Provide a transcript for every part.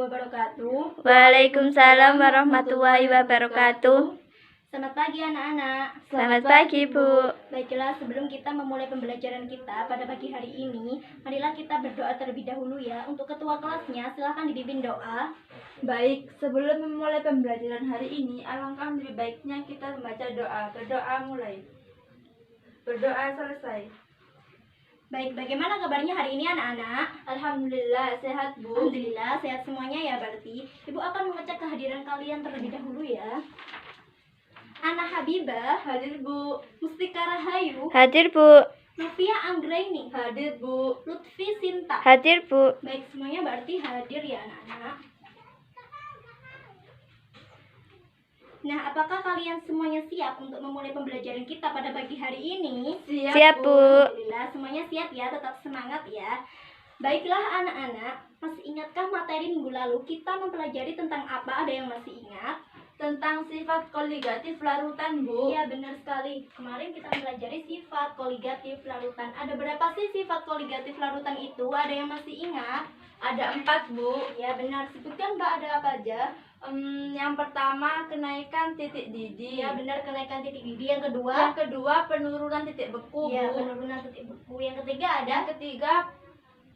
wabarakatuh. Waalaikumsalam warahmatullahi wabarakatuh. Selamat pagi anak-anak. Selamat pagi, Bu. Baiklah, sebelum kita memulai pembelajaran kita pada pagi hari ini, marilah kita berdoa terlebih dahulu ya. Untuk ketua kelasnya, silahkan dipimpin doa. Baik, sebelum memulai pembelajaran hari ini, alangkah lebih baiknya kita membaca doa. Berdoa mulai. Berdoa selesai. Baik, bagaimana kabarnya hari ini anak-anak? Alhamdulillah, sehat, Bu. Alhamdulillah, sehat semuanya ya berarti. Ibu akan mengecek kehadiran kalian terlebih dahulu ya. Ana Habibah, Hadir, Bu. Mustika Rahayu, Hadir, Bu. Novia Anggraini, Hadir, Bu. Lutfi Sinta. Hadir, Bu. Baik, semuanya berarti hadir ya anak-anak. Nah, apakah kalian semuanya siap untuk memulai pembelajaran kita pada pagi hari ini? Siap, Bu. Alhamdulillah, semuanya siap ya, tetap semangat ya. Baiklah anak-anak, masih ingatkah materi minggu lalu kita mempelajari tentang apa? Ada yang masih ingat? Tentang sifat koligatif larutan, Bu. Iya, benar sekali. Kemarin kita mempelajari sifat koligatif larutan. Ada berapa sih sifat koligatif larutan itu? Ada yang masih ingat? Ada 4, Bu. Ya, benar. Sebutkan Mbak, ada apa aja? Yang pertama, kenaikan titik didih. Ya, benar, kenaikan titik didih. Yang kedua? Yang kedua, penurunan titik beku, Ya, Bu. penurunan titik beku. Yang ketiga ada? Yang ketiga,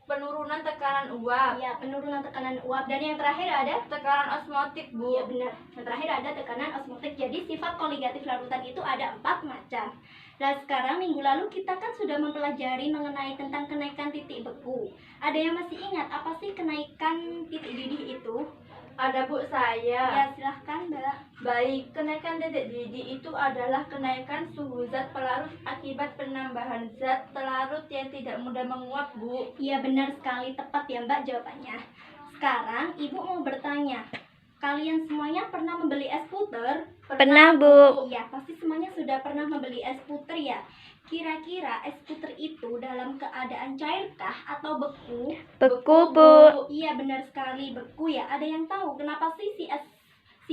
penurunan tekanan uap. Ya, penurunan tekanan uap. Dan yang terakhir ada? Tekanan osmotik, Bu. Ya, benar. Yang terakhir ada tekanan osmotik. Jadi sifat koligatif larutan itu ada 4 macam. Nah, sekarang minggu lalu kita kan sudah mempelajari mengenai tentang kenaikan titik beku. Ada yang masih ingat apa sih kenaikan titik didih itu? Ada, Bu, saya. Ya, silahkan Mbak. Baik, kenaikan titik didih itu adalah kenaikan suhu zat pelarut akibat penambahan zat pelarut yang tidak mudah menguap, Bu. Iya, benar sekali, tepat ya Mbak jawabannya. Sekarang Ibu mau bertanya, kalian semuanya pernah membeli es puter? Pernah, Bu. Iya, pasti semuanya sudah pernah membeli es puter ya. Kira-kira es puter itu dalam keadaan cairkah atau beku? Beku, Bu. Iya, benar sekali, beku ya. Ada yang tahu kenapa sih si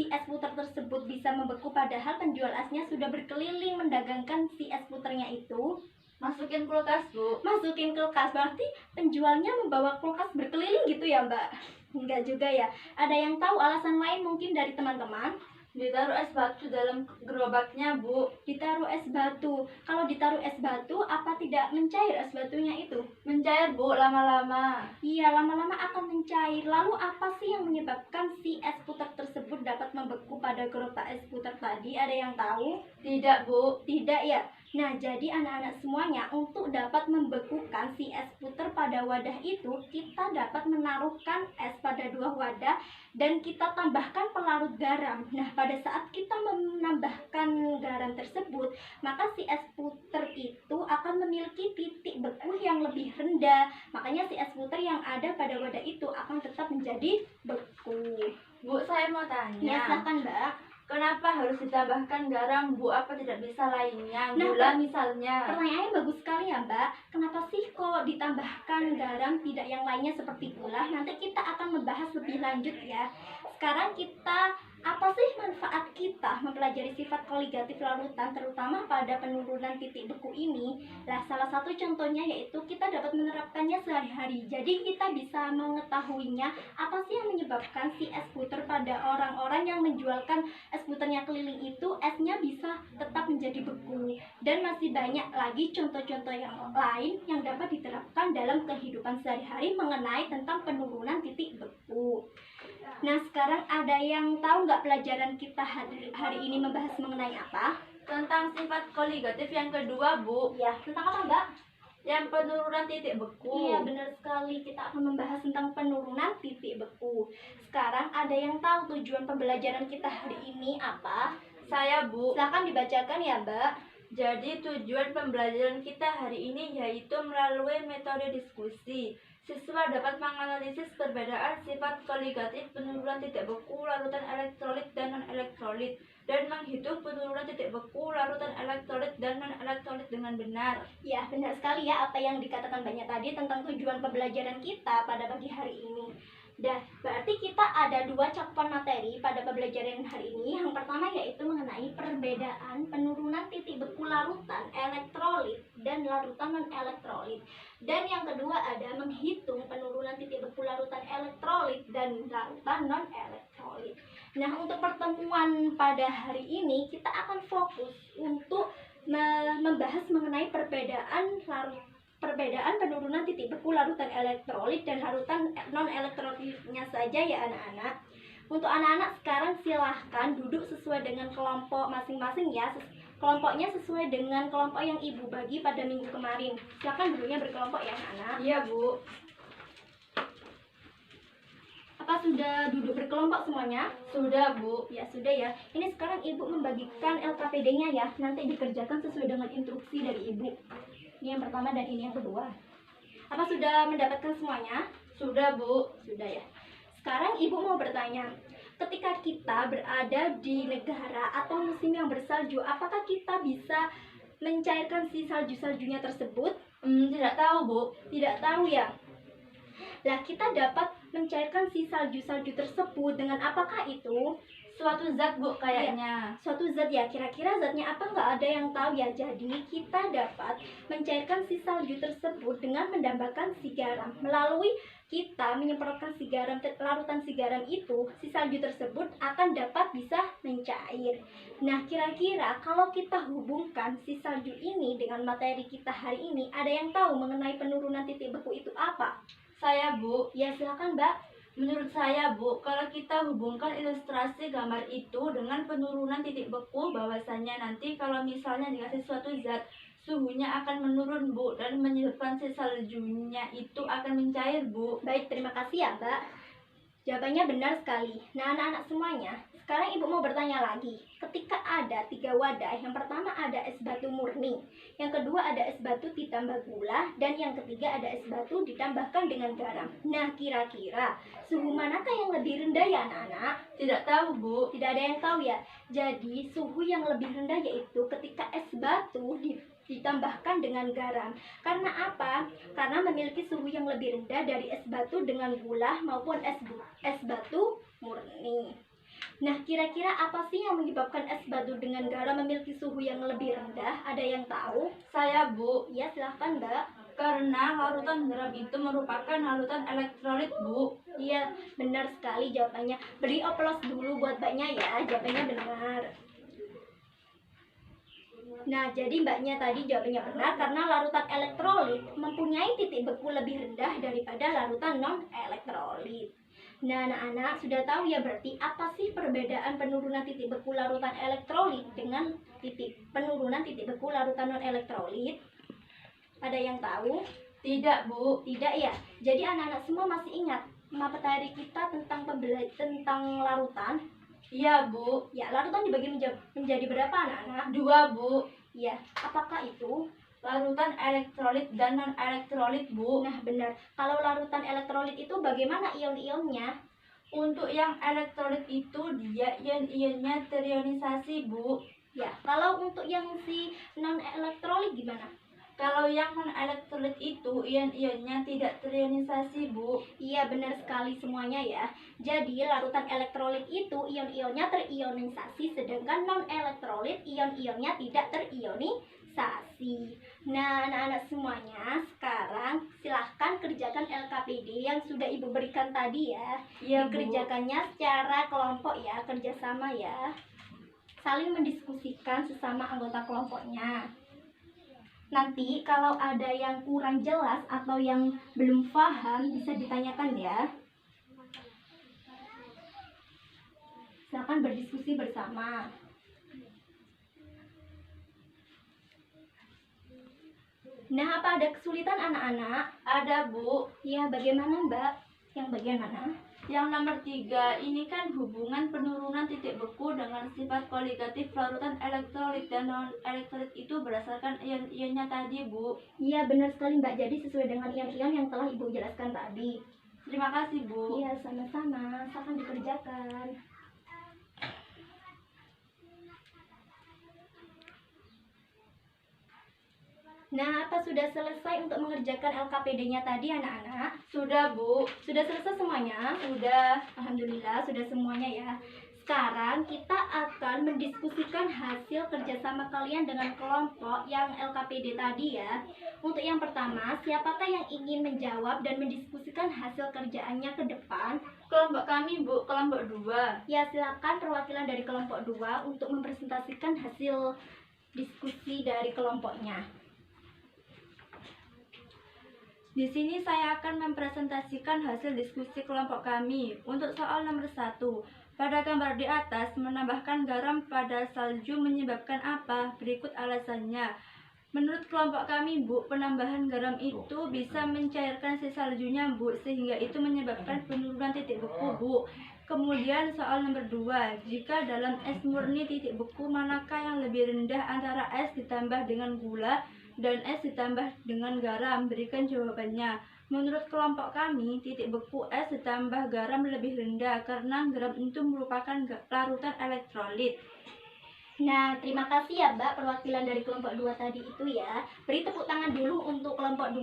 es puter tersebut bisa membeku padahal penjual esnya sudah berkeliling mendagangkan si es puternya itu? Masukin kulkas, Bu. Masukin kulkas, berarti penjualnya membawa kulkas berkeliling gitu ya Mbak? Enggak juga ya. Ada yang tahu alasan lain mungkin dari teman-teman? Ditaruh es batu dalam gerobaknya, Bu. Ditaruh es batu. Kalau ditaruh es batu, apa tidak mencair es batunya itu? Mencair, Bu, lama-lama. Iya, lama-lama akan mencair. Lalu apa sih yang menyebabkan si es puter tersebut dapat membeku pada gerobak es puter tadi? Ada yang tahu? Tidak, Bu. Tidak ya. Nah, jadi anak-anak semuanya, untuk dapat membekukan si es puter pada wadah itu, kita dapat menaruhkan es pada 2 wadah dan kita tambahkan pelarut garam. Nah, pada saat kita menambahkan garam tersebut, maka si es puter itu akan memiliki titik beku yang lebih rendah. Makanya si es puter yang ada pada wadah itu akan tetap menjadi beku. Bu, saya mau Ya, tanya. silakan Mbak. Kenapa harus ditambahkan garam, Bu? Apa tidak bisa lainnya? Nah, Gula misalnya. Pertanyaannya bagus sekali ya Mbak. Kenapa sih kok ditambahkan garam, tidak yang lainnya seperti gula? Nanti kita akan membahas lebih lanjut ya. Sekarang kita, apa sih manfaat kita mempelajari sifat koligatif larutan, terutama pada penurunan titik beku ini? Nah, salah satu contohnya yaitu kita dapat menerapkannya sehari-hari. Jadi kita bisa mengetahuinya apa sih yang menyebabkan si es puter pada orang-orang yang menjualkan es puternya keliling itu, esnya bisa tetap menjadi beku. Dan masih banyak lagi contoh-contoh yang lain yang dapat diterapkan dalam kehidupan sehari-hari mengenai tentang penurunan titik beku. Nah, sekarang ada yang tahu nggak pelajaran kita hari ini membahas mengenai apa? Tentang sifat koligatif yang kedua, Bu. Ya, tentang apa Mbak? Yang penurunan titik beku. Iya, benar sekali. Kita akan membahas tentang penurunan titik beku. Sekarang ada yang tahu tujuan pembelajaran kita hari ini apa? Saya, Bu. Silakan dibacakan ya Mbak. Jadi tujuan pembelajaran kita hari ini yaitu melalui metode diskusi. Siswa dapat menganalisis perbedaan sifat koligatif penurunan titik beku larutan elektrolit dan non-elektrolit dan menghitung penurunan titik beku larutan elektrolit dan non-elektrolit dengan benar. Ya, benar sekali ya apa yang dikatakan banyak tadi tentang tujuan pembelajaran kita pada pagi hari ini. Dan berarti kita ada 2 cakupan materi pada pembelajaran hari ini. Yang pertama yaitu mengenai perbedaan penurunan titik beku larutan elektrolit dan larutan non-elektrolit. Dan yang kedua ada menghitung penurunan titik beku larutan elektrolit dan larutan non-elektrolit. Nah, untuk pertemuan pada hari ini kita akan fokus untuk membahas mengenai perbedaan penurunan titik beku larutan elektrolit dan larutan non-elektrolitnya saja ya anak-anak. Untuk anak-anak sekarang silahkan duduk sesuai dengan kelompok masing-masing ya. Kelompoknya sesuai dengan kelompok yang ibu bagi pada minggu kemarin. Silahkan duduknya berkelompok ya anak-anak. Iya Bu. Apa sudah duduk berkelompok semuanya? Sudah Bu. Ya sudah ya. Ini sekarang ibu membagikan LKPD-nya ya. Nanti dikerjakan sesuai dengan instruksi dari ibu. Ini yang pertama dan ini yang kedua. Apa sudah mendapatkan semuanya? Sudah Bu. Sudah ya. Sekarang ibu mau bertanya, ketika kita berada di negara atau musim yang bersalju, apakah kita bisa mencairkan si salju-saljunya tersebut? Tidak tahu Bu. Tidak tahu ya. Lah, kita dapat mencairkan si salju-salju tersebut dengan apakah itu? Suatu zat Bu kayaknya. Suatu zat ya, kira-kira zatnya apa nggak ada yang tahu ya. Jadi kita dapat mencairkan si salju tersebut dengan menambahkan si garam. Melalui kita menyemprotkan si garam, larutan si garam itu, si salju tersebut akan dapat bisa mencair. Nah, kira-kira kalau kita hubungkan si salju ini dengan materi kita hari ini, ada yang tahu mengenai penurunan titik beku itu apa? Saya Bu. Ya, silakan Mbak. Menurut saya Bu, kalau kita hubungkan ilustrasi gambar itu dengan penurunan titik beku, bahwasanya nanti kalau misalnya dikasih suatu zat, suhunya akan menurun Bu, dan menyebabkan si saljunya itu akan mencair Bu. Baik, terima kasih ya Mbak. Jawabannya benar sekali. Nah, anak-anak semuanya, sekarang ibu mau bertanya lagi. Ketika ada 3 wadah, yang pertama ada es batu murni, yang kedua ada es batu ditambah gula, dan yang ketiga ada es batu ditambahkan dengan garam. Nah, kira-kira suhu manakah yang lebih rendah ya anak-anak? Tidak tahu Bu. Tidak ada yang tahu ya. Jadi suhu yang lebih rendah yaitu ketika es batu ditambahkan dengan garam. Karena apa? Karena memiliki suhu yang lebih rendah dari es batu dengan gula maupun es batu murni. Nah, kira-kira apa sih yang menyebabkan es batu dengan garam memiliki suhu yang lebih rendah? Ada yang tahu? Saya Bu. Ya, silahkan Mbak. Karena larutan garam itu merupakan larutan elektrolit Bu. Iya, benar sekali jawabannya. Beri oplos dulu buat Mbaknya ya, jawabannya benar. Nah, jadi Mbaknya tadi jawabannya benar karena larutan elektrolit mempunyai titik beku lebih rendah daripada larutan non-elektrolit. Nah, anak-anak sudah tahu ya berarti apa sih perbedaan penurunan titik beku larutan elektrolit dengan penurunan titik beku larutan non-elektrolit? Ada yang tahu? Tidak Bu. Tidak ya. Jadi anak-anak semua masih ingat materi kita tentang larutan? Iya Bu. Ya, larutan dibagi menjadi berapa anak-anak? 2 Bu. Ya, apakah itu? Larutan elektrolit dan non-elektrolit Bu. Nah, benar. Kalau larutan elektrolit itu bagaimana ion-ionnya? Untuk yang elektrolit itu dia ion-ionnya terionisasi Bu. Ya, kalau untuk yang si non-elektrolit gimana? Kalau yang non-elektrolit itu ion-ionnya tidak terionisasi Bu. Iya, benar sekali semuanya ya. Jadi larutan elektrolit itu ion-ionnya terionisasi, sedangkan non-elektrolit ion-ionnya tidak terionisasi. Nah, anak-anak semuanya, sekarang silahkan kerjakan LKPD yang sudah ibu berikan tadi ya. Iya Bu. Dikerjakannya secara kelompok ya, kerjasama ya. Saling mendiskusikan sesama anggota kelompoknya. Nanti kalau ada yang kurang jelas atau yang belum paham bisa ditanyakan ya. Silakan berdiskusi bersama. Nah, apa ada kesulitan anak-anak? Ada Bu. Ya, bagaimana Mbak? Yang bagian mana? Yang nomor 3 ini kan hubungan penurunan titik beku dengan sifat koligatif larutan elektrolit dan non-elektrolit itu berdasarkan ion-ionnya tadi Bu. Iya, benar sekali Mbak. Jadi sesuai dengan ion-ion yang telah Ibu jelaskan tadi. Terima kasih Bu. Iya, sama-sama. Silakan dikerjakan. Nah, apa sudah selesai untuk mengerjakan LKPD-nya tadi anak-anak? Sudah Bu. Sudah selesai semuanya? Sudah. Alhamdulillah, sudah semuanya ya. sekarang kita akan mendiskusikan hasil kerjasama kalian dengan kelompok yang LKPD tadi ya. Untuk yang pertama, siapakah yang ingin menjawab dan mendiskusikan hasil kerjaannya ke depan? Kelompok kami, Bu, kelompok 2. Ya, silakan perwakilan dari kelompok 2 untuk mempresentasikan hasil diskusi dari kelompoknya. Di sini saya akan mempresentasikan hasil diskusi kelompok kami. Untuk soal nomor 1, pada gambar di atas menambahkan garam pada salju menyebabkan apa? Berikut alasannya. Menurut kelompok kami, Bu, penambahan garam itu bisa mencairkan si saljunya, Bu, sehingga itu menyebabkan penurunan titik beku, Bu. Kemudian soal nomor 2, jika dalam es murni titik beku manakah yang lebih rendah antara es ditambah dengan gula dan es ditambah dengan garam? Berikan jawabannya. Menurut kelompok kami, titik beku es ditambah garam lebih rendah karena garam itu merupakan larutan elektrolit. Nah, terima kasih ya Mbak perwakilan dari kelompok 2 tadi itu ya. Beri tepuk tangan dulu untuk kelompok 2.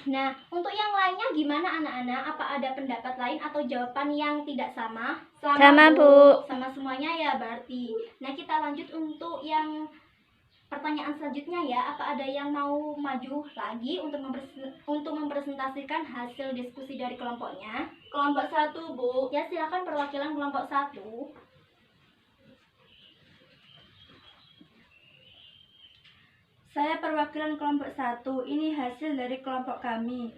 Nah, untuk yang lainnya gimana anak-anak? Apa ada pendapat lain atau jawaban yang tidak sama? Sama, Bu. Sama semuanya ya berarti. Nah, kita lanjut untuk yang pertanyaan selanjutnya ya. Apa ada yang mau maju lagi untuk mempresentasikan hasil diskusi dari kelompoknya? Kelompok 1, Bu. Ya, silakan perwakilan kelompok 1. Saya perwakilan kelompok 1. Ini hasil dari kelompok kami.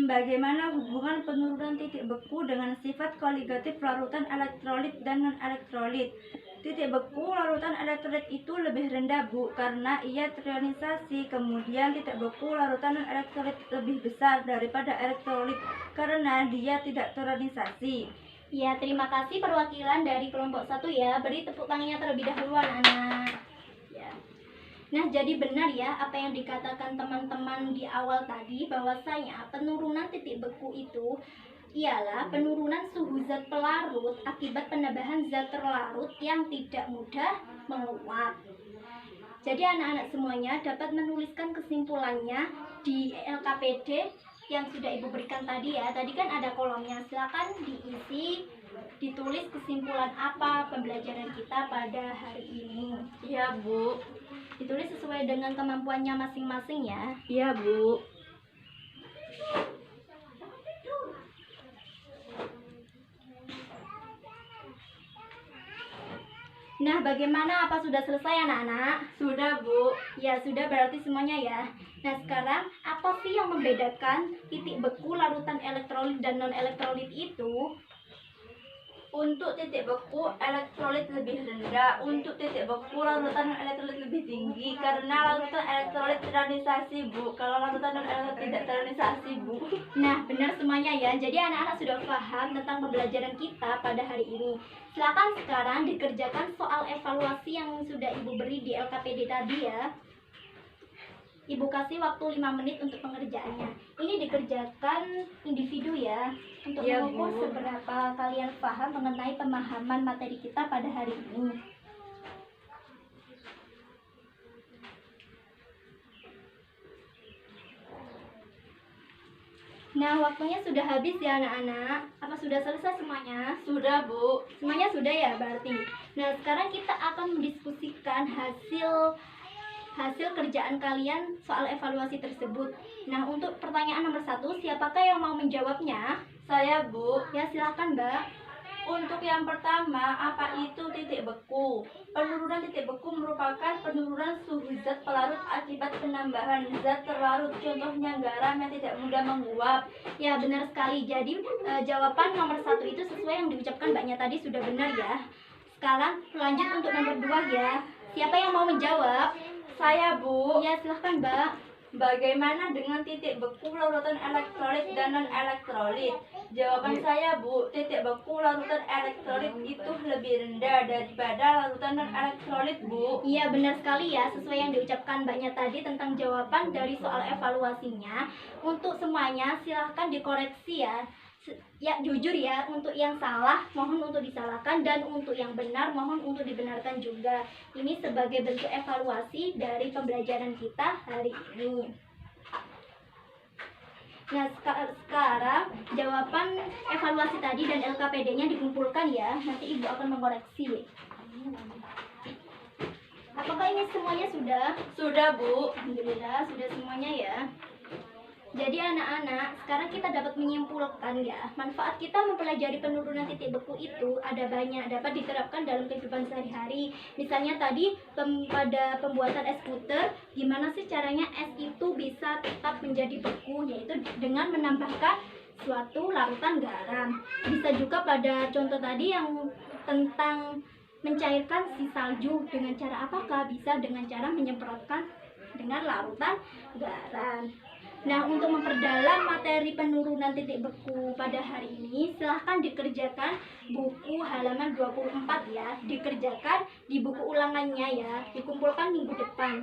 Bagaimana hubungan penurunan titik beku dengan sifat koligatif larutan elektrolit dan non-elektrolit? Titik beku larutan elektrolit itu lebih rendah, Bu, karena ia terionisasi. Kemudian titik beku larutan non-elektrolit lebih besar daripada elektrolit karena dia tidak terionisasi. Ya, terima kasih perwakilan dari kelompok 1 ya. Beri tepuk tangannya terlebih dahulu anak-anak. Ya. Nah, jadi benar ya apa yang dikatakan teman-teman di awal tadi, bahwasanya penurunan titik beku itu ialah penurunan suhu zat pelarut akibat penambahan zat terlarut yang tidak mudah menguap. Jadi anak-anak semuanya dapat menuliskan kesimpulannya di LKPD yang sudah Ibu berikan tadi ya. Tadi kan ada kolomnya, silakan diisi, ditulis kesimpulan apa pembelajaran kita pada hari ini. Iya, Bu. Ditulis sesuai dengan kemampuannya masing-masing ya. Iya, Bu. Nah, bagaimana? Apa sudah selesai anak-anak? Sudah, Bu. Ya, sudah berarti semuanya ya. Nah, sekarang apa sih yang membedakan titik beku larutan elektrolit dan non-elektrolit itu? Untuk titik beku elektrolit lebih rendah, untuk titik beku larutan elektrolit lebih tinggi karena larutan elektrolit terionisasi, Bu. Kalau larutan non-elektrolit tidak terionisasi, Bu. Nah, benar semuanya ya. Jadi anak-anak sudah paham tentang pembelajaran kita pada hari ini. Silakan sekarang dikerjakan soal evaluasi yang sudah Ibu beri di LKPD tadi ya. Ibu kasih waktu 5 menit untuk pengerjaannya. Ini dikerjakan individu ya, untuk Ya, mengukur Bu. seberapa kalian paham mengenai pemahaman materi kita pada hari ini. Nah, waktunya sudah habis ya anak-anak. Apa sudah selesai semuanya? Sudah, Bu. Semuanya sudah ya berarti. Nah, sekarang kita akan mendiskusikan hasil kerjaan kalian soal evaluasi tersebut. Nah, untuk pertanyaan nomor 1, siapakah yang mau menjawabnya? Saya, Bu. Ya, silakan Mbak. Untuk yang pertama, apa itu titik beku? Penurunan titik beku merupakan penurunan suhu zat pelarut akibat penambahan zat terlarut, contohnya garam yang tidak mudah menguap. Ya, benar sekali. Jadi, jawaban nomor 1 itu sesuai yang diucapkan Mbaknya tadi sudah benar ya. Sekarang lanjut untuk nomor 2 ya. Siapa yang mau menjawab? Saya, Bu. Ya, silahkan Mbak. Bagaimana dengan titik beku larutan elektrolit dan non-elektrolit? Jawaban saya, Bu, titik beku larutan elektrolit itu lebih rendah daripada larutan non-elektrolit, Bu. Iya, benar sekali ya, sesuai yang diucapkan Mbaknya tadi tentang jawaban dari soal evaluasinya. Untuk semuanya silahkan dikoreksi ya. Ya, jujur ya, untuk yang salah mohon untuk disalahkan, dan untuk yang benar mohon untuk dibenarkan juga. Ini sebagai bentuk evaluasi dari pembelajaran kita hari ini. Nah, sekarang jawaban evaluasi tadi dan LKPD-nya dikumpulkan ya. Nanti Ibu akan mengoreksi. Apakah ini semuanya sudah? Sudah, Bu. Alhamdulillah, sudah semuanya ya. Jadi anak-anak, sekarang kita dapat menyimpulkan ya, manfaat kita mempelajari penurunan titik beku itu ada banyak, dapat diterapkan dalam kehidupan sehari-hari. Misalnya tadi pada pembuatan es puter, gimana sih caranya es itu bisa tetap menjadi beku, yaitu dengan menambahkan suatu larutan garam. Bisa juga pada contoh tadi yang tentang mencairkan si salju, dengan cara apakah? Bisa dengan cara menyemprotkan dengan larutan garam. Nah, untuk memperdalam materi penurunan titik beku pada hari ini, silahkan dikerjakan buku halaman 24 ya. Dikerjakan di buku ulangannya ya. Dikumpulkan minggu depan.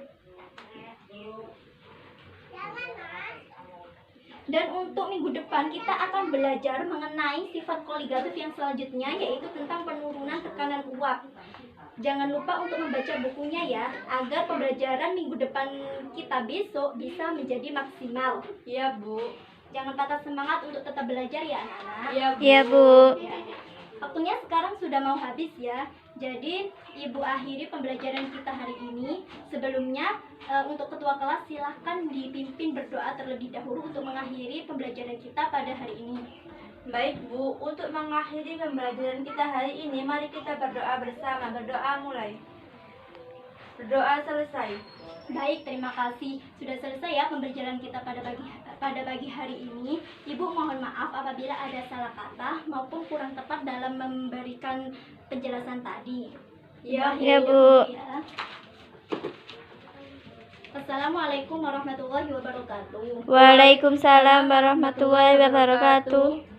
Dan untuk minggu depan kita akan belajar mengenai sifat koligatif yang selanjutnya, yaitu tentang penurunan tekanan uap. Jangan lupa untuk membaca bukunya ya, agar pembelajaran minggu depan kita besok bisa menjadi maksimal. Iya, Bu. Jangan patah semangat untuk tetap belajar ya anak-anak. Iya, Bu. Ya. Waktunya sekarang sudah mau habis ya. Jadi Ibu akhiri pembelajaran kita hari ini. Sebelumnya untuk ketua kelas silahkan dipimpin berdoa terlebih dahulu untuk mengakhiri pembelajaran kita pada hari ini. Baik, Bu. Untuk mengakhiri pembelajaran kita hari ini, mari kita berdoa bersama. Berdoa mulai. Berdoa selesai. Baik, terima kasih. Sudah selesai ya pembelajaran kita pada pagi hari ini. Ibu mohon maaf apabila ada salah kata maupun kurang tepat dalam memberikan penjelasan tadi. Ya, Bu. Ya. Assalamualaikum warahmatullahi wabarakatuh. Waalaikumsalam warahmatullahi wabarakatuh.